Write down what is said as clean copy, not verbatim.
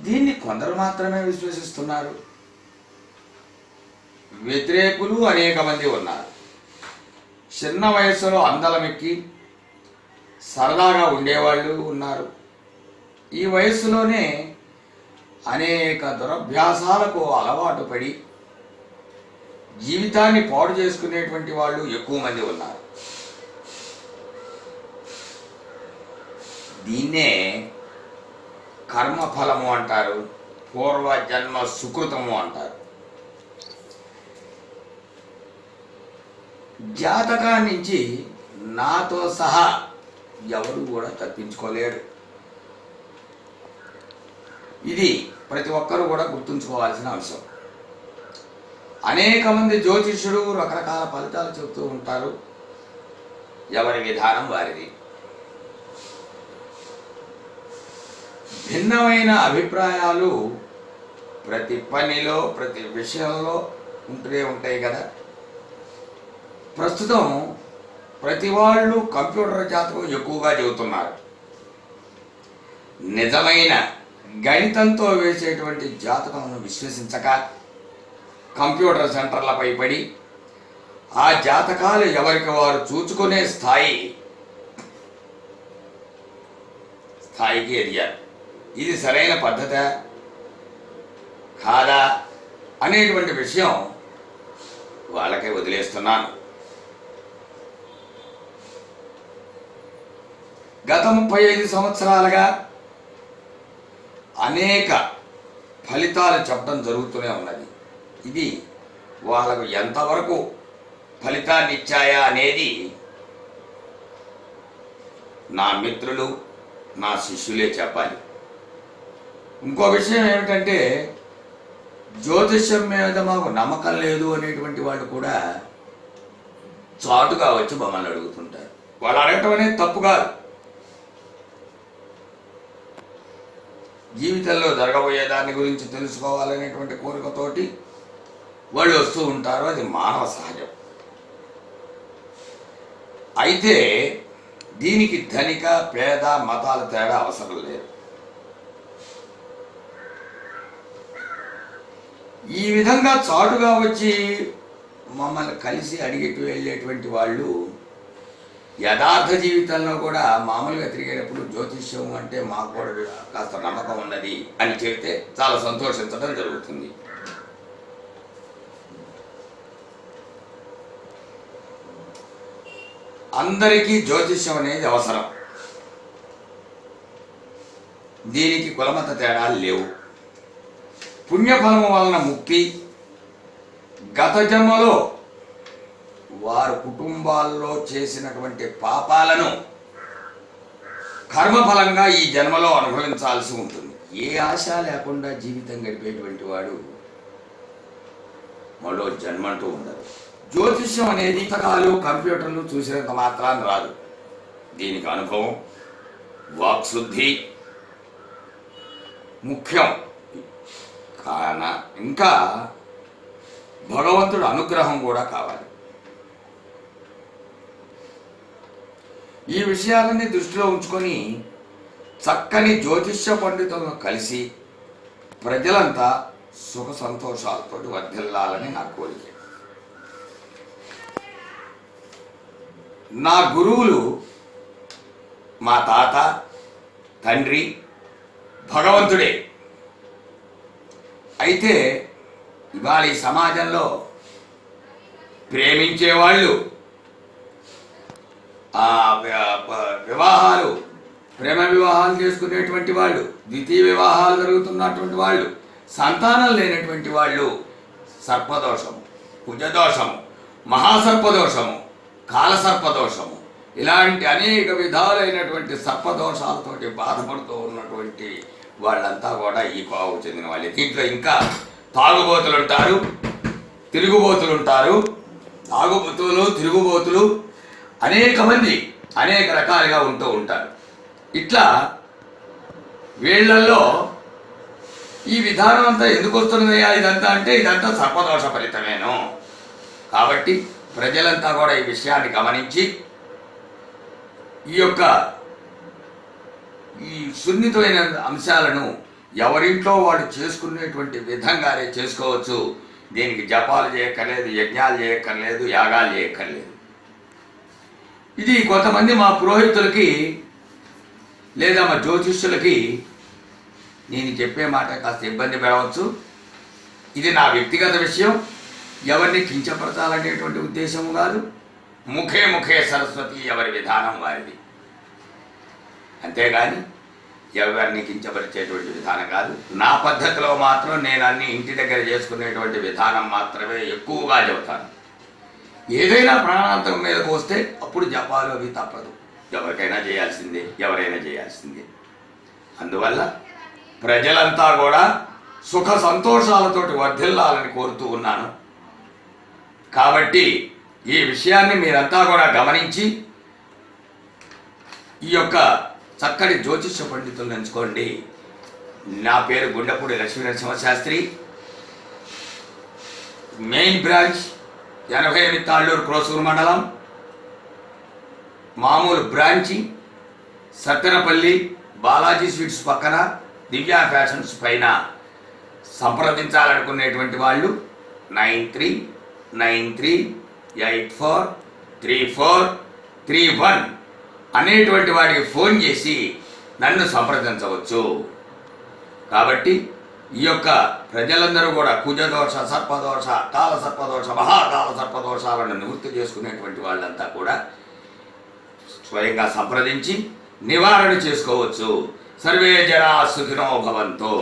దీన్ని కొందరు మాత్రమే విశ్వసిస్తున్నారు. వ్యతిరేకులు అనేక మంది ఉన్నారు. చిన్న వయస్సులో అందలమెక్కి సరదాగా ఉండేవాళ్ళు ఉన్నారు. ఈ వయస్సులోనే అనేక దురభ్యాసాలకు అలవాటు పడి జీవితాన్ని పాడు చేసుకునేటువంటి వాళ్ళు ఎక్కువ మంది ఉన్నారు. దీన్నే కర్మఫలము అంటారు, పూర్వజన్మ సుకృతము అంటారు. జాతకాన్నించి నాతో సహా ఎవరు కూడా తప్పించుకోలేరు. ఇది ప్రతి ఒక్కరూ కూడా గుర్తుంచుకోవాల్సిన అంశం. అనేక మంది జ్యోతిష్యులు రకరకాల ఫలితాలు చెబుతూ ఉంటారు. ఎవరి విధానం వారిది. భిన్నమైన అభిప్రాయాలు ప్రతి పనిలో ప్రతి విషయంలో ఉంటూనే ఉంటాయి కదా. ప్రస్తుతం ప్రతి వాళ్ళు కంప్యూటర్ జాతకం ఎక్కువగా చెబుతున్నారు. నిజమైన గణితంతో వేసేటువంటి జాతకమును విశ్వసించక కంప్యూటర్ సెంటర్లపై పడి ఆ జాతకాలు ఎవరికి వారు చూచుకునే స్థాయికి ఎదిగారు. ఇది సరైన పద్ధత కాదా అనేటువంటి విషయం వాళ్ళకే వదిలేస్తున్నాను. గత 35 సంవత్సరాలుగా అనేక ఫలితాలు చెప్పడం జరుగుతూనే ఉన్నది. ఇది వాళ్ళకు ఎంతవరకు ఫలితాన్ని ఇచ్చాయా అనేది నా మిత్రులు నా శిష్యులే చెప్పాలి. ఇంకో విషయం ఏమిటంటే, జ్యోతిష్యం మీద మాకు నమ్మకం లేదు అనేటువంటి వాళ్ళు కూడా చాటుగా వచ్చి మమ్మల్ని అడుగుతుంటారు. వాళ్ళు అడగటం అనేది తప్పు కాదు. జీవితంలో జరగబోయే దాని గురించి తెలుసుకోవాలనేటువంటి కోరికతోటి వాళ్ళు వస్తూ ఉంటారు. అది మానవ సహజం. అయితే దీనికి ధనిక పేద మతాల తేడా అవసరం లేదు. ఈ విధంగా చాటుగా వచ్చి మమ్మల్ని కలిసి అడిగేట్టు వెళ్ళేటువంటి వాళ్ళు యథార్థ జీవితంలో కూడా మామూలుగా తిరిగేటప్పుడు జ్యోతిష్యం అంటే మాకు కూడా కాస్త నమ్మకం ఉన్నది అని చెబితే చాలా సంతోషించడం జరుగుతుంది. అందరికీ జ్యోతిష్యం అనేది అవసరం. దీనికి కులమత తేడాలు లేవు. పుణ్యఫలము వలన ముక్తి, గత జన్మలో వారు కుటుంబాల్లో చేసినటువంటి పాపాలను కర్మఫలంగా ఈ జన్మలో అనుభవించాల్సి ఉంటుంది. ఏ ఆశ లేకుండా జీవితం గడిపేటువంటి వాడు మరో జన్మంటూ ఉండదు. జ్యోతిష్యం అనేది పుస్తకాలు కంప్యూటర్లు చూసినంత మాత్రాన్ని రాదు. దీనికి అనుభవం, వాక్శుద్ధి ముఖ్యం. కాన ఇంకా భగవంతుడు అనుగ్రహం కూడా కావాలి. ఈ విషయాలన్నీ దృష్టిలో ఉంచుకొని చక్కని జ్యోతిష్య పండితులను కలిసి ప్రజలంతా సుఖ సంతోషాలతో వర్ధిల్లాలని నా కోరిక. నా గురువులు మా తాత, తండ్రి, భగవంతుడే. అయితే ఇవాళ ఈ సమాజంలో ప్రేమించేవాళ్ళు, వివాహాలు, ప్రేమ వివాహాలు చేసుకునేటువంటి వాళ్ళు, ద్వితీయ వివాహాలు జరుగుతున్నటువంటి వాళ్ళు, సంతానం లేనటువంటి వాళ్ళు సర్పదోషము, కుజదోషము, మహాసర్పదోషము, కాలసర్పదోషము ఇలాంటి అనేక విధాలైనటువంటి సర్పదోషాలతోటి బాధపడుతూ ఉన్నటువంటి వాళ్ళంతా కూడా ఈ కోవకు చెందిన వాళ్ళే. దీంట్లో ఇంకా తాగుబోతులు ఉంటారు, తిరుగుబోతులు ఉంటారు. తాగుబోతులు, తిరుగుబోతులు అనేక మంది అనేక రకాలుగా ఉంటూ ఉంటారు. ఇట్లా వీళ్ళల్లో ఈ విధానం అంతా ఎందుకు వస్తున్నది ఇదంతా అంటే ఇదంతా సర్పదోష ఫలితమేను. కాబట్టి ప్రజలంతా కూడా ఈ విషయాన్ని గమనించి ఈ సున్నితమైన అంశాలను ఎవరింట్లో వాళ్ళు చేసుకునేటువంటి విధంగానే చేసుకోవచ్చు. దీనికి జపాలు చేయక్కర్లేదు, యజ్ఞాలు చేయక్కర్లేదు, యాగాలు చేయక్కర్లేదు. ఇది కొంతమంది మా పురోహితులకి లేదా మా జ్యోతిష్యులకి నేను చెప్పే మాట కాస్త ఇబ్బంది పెడవచ్చు. ఇది నా వ్యక్తిగత విషయం, ఎవరిని కించపరచాలనేటువంటి ఉద్దేశం కాదు. ముఖే ముఖే సరస్వతి, ఎవరి విధానం వారిది. అంతేగాని ఎవరిని కించపరిచేటువంటి విధానం కాదు. నా పద్ధతిలో మాత్రం నేను అన్ని ఇంటి దగ్గర చేసుకునేటువంటి విధానం మాత్రమే ఎక్కువగా చెబుతాను. ఏదైనా ప్రాణాంతకం మీదకు వస్తే అప్పుడు జపాలు అవి తప్పదు, ఎవరికైనా చేయాల్సిందే, ఎవరైనా చేయాల్సిందే. అందువల్ల ప్రజలంతా కూడా సుఖ సంతోషాలతోటి వర్ధిల్లాలని కోరుతూ ఉన్నాను. కాబట్టి ఈ విషయాన్ని మీరంతా కూడా గమనించి ఈ యొక్క చక్కటి జ్యోతిష్య పండితులను ఎంచుకోండి. నా పేరు గుండపూడి లక్ష్మీనరసింహశాస్త్రి. మెయిన్ బ్రాంచ్ 88 తాళ్ళూరు క్రోసూరు మండలం. మామూలు బ్రాంచి సత్తెనపల్లి బాలాజీ స్వీట్స్ పక్కన దివ్యా ఫ్యాషన్స్ పైన. సంప్రదించాలనుకునేటువంటి వాళ్ళు 9393843431 అనేటువంటి వాడికి ఫోన్ చేసి నన్ను సంప్రదించవచ్చు. కాబట్టి ఈ యొక్క ప్రజలందరూ కూడా కుజదోష, సర్పదోష, కాల సర్పదోష, మహాకాల సర్పదోషాలను నివృత్తి చేసుకునేటువంటి వాళ్ళంతా కూడా స్వయంగా సంప్రదించి నివారణ చేసుకోవచ్చు. సర్వే జనా సుఖినో భవంతు.